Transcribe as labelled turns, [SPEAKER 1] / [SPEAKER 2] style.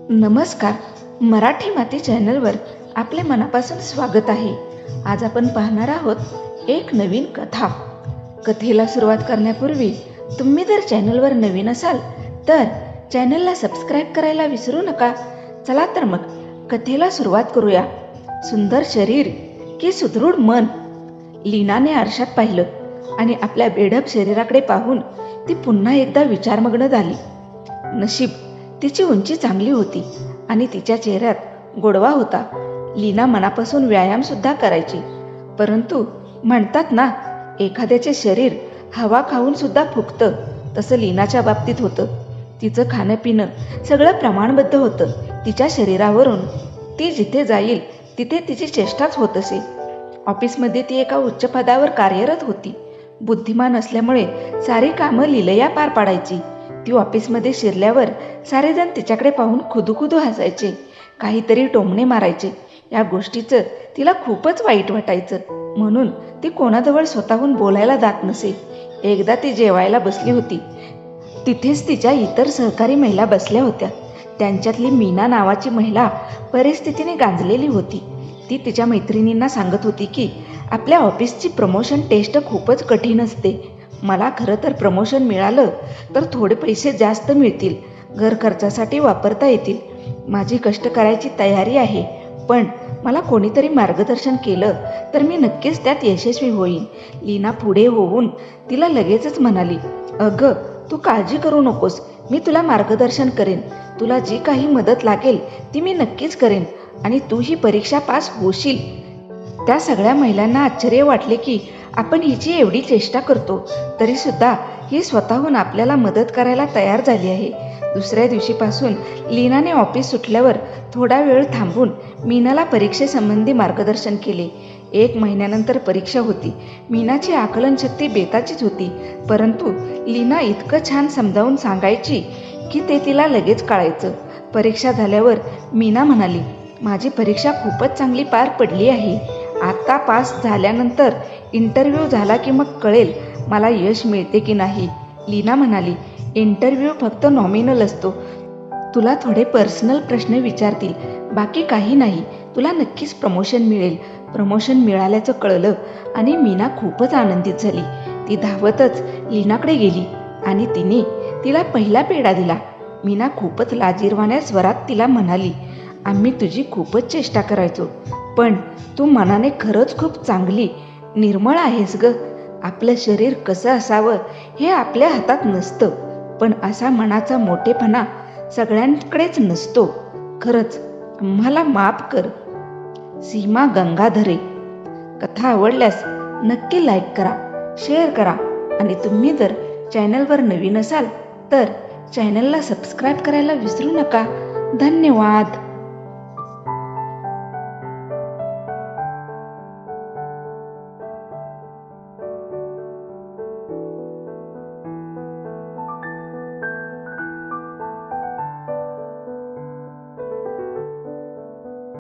[SPEAKER 1] नमस्कार. मराठी माती चॅनलवर आपले मनापासून स्वागत आहे. आज आपण पाहणार आहोत एक नवीन कथा. कथेला सुरुवात करण्यापूर्वी तुम्ही जर चॅनलवर नवीन असाल तर चॅनलला सबस्क्राईब करायला विसरू नका. चला तर मग कथेला सुरुवात करूया. सुंदर शरीर की सुदृढ मन. लीनाने आरशात पाहिलं आणि आपल्या बेढप शरीराकडे पाहून ती पुन्हा एकदा विचारमग्न झाली. नशीब तिची उंची चांगली होती आणि तिच्या चेहऱ्यात गोडवा होता. लीना मनापासून व्यायाम सुद्धा करायची, परंतु म्हणतात ना, एखाद्याचे शरीर हवा खाऊन सुद्धा फुगतं, तसं लीनाच्या बाबतीत होतं. तिचं खाणं पिणं सगळं प्रमाणबद्ध होतं. तिच्या शरीरावरून ती जिथे जाईल तिथे तिची चेष्टाच होत असे. ऑफिसमध्ये ती एका उच्च पदावर कार्यरत होती. बुद्धिमान असल्यामुळे सारी कामं लीलया पार पाडायची. ती ऑफिसमध्ये शिरल्यावर सारेजण तिच्याकडे पाहून खुदूखुदू हसायचे, काहीतरी टोमणे मारायचे. या गोष्टीचं तिला खूपच वाईट वाटायचं, म्हणून ती कोणाजवळ स्वतःहून बोलायला जात नसे. एकदा ती जेवायला बसली होती. तिथेच तिच्या इतर सहकारी महिला बसल्या होत्या. त्यांच्यातली मीना नावाची महिला परिस्थितीने गांजलेली होती. ती तिच्या मैत्रिणींना सांगत होती की आपल्या ऑफिसची प्रमोशन टेस्ट खूपच कठीण असते. मला खरं तर प्रमोशन मिळालं तर थोडे पैसे जास्त मिळतील, घर खर्चासाठी वापरता येतील. माझी कष्ट करायची तयारी आहे, पण मला कोणीतरी मार्गदर्शन केलं तर मी नक्कीच त्यात यशस्वी होईन. लीना पुढे होऊन तिला लगेचच म्हणाली, अगं तू काळजी करू नकोस, मी तुला मार्गदर्शन करेन. तुला जी काही मदत लागेल ती मी नक्कीच करेन आणि तू ही परीक्षा पास होशील. त्या सगळ्या महिलांना आश्चर्य वाटले की आपण हिची एवढी चेष्टा करतो तरी सुद्धा ही स्वतःहून आपल्याला मदत करायला तयार झाली आहे. दुसऱ्या दिवशीपासून लीनाने ऑफिस सुटल्यावर थोडा वेळ थांबून मीनाला परीक्षेसंबंधी मार्गदर्शन केले. 1 महिन्यानंतर परीक्षा होती. मीनाची आकलनशक्ती बेताचीच होती, परंतु लीना इतकं छान समजावून सांगायची की ते तिला लगेच कळायचं. परीक्षा झाल्यावर मीना म्हणाली, माझी परीक्षा खूपच चांगली पार पडली आहे. आता पास झाल्यानंतर इंटरव्ह्यू झाला की मग कळेल मला यश मिळते की नाही. लीना म्हणाली, इंटरव्ह्यू फक्त नॉमिनल असतो. तुला थोडे पर्सनल प्रश्न विचारतील, बाकी काही नाही. तुला नक्कीच प्रमोशन मिळेल. प्रमोशन मिळाल्याचं कळलं आणि मीना खूपच आनंदित झाली. ती धावतच लीनाकडे गेली आणि तिने तिला पहिला पेढा दिला. मीना खूपच लाजिरवाण्या स्वरात तिला म्हणाली, आम्ही तुझी खूपच चेष्टा करायचो, पण तू मनाने खरंच खूप चांगली निर्मळ आहेस ग. आपलं शरीर कसं असावं हे आपल्या हातात नसतं, पण असा मनाचा मोठेपणा सगळ्यांकडेच नसतो. खरंच आम्हाला माफ कर. सीमा गंगाधरे. कथा आवडल्यास नक्की लाईक करा, शेअर करा आणि तुम्ही जर चॅनलवर नवीन असाल तर चॅनलला सबस्क्राईब करायला विसरू नका. धन्यवाद.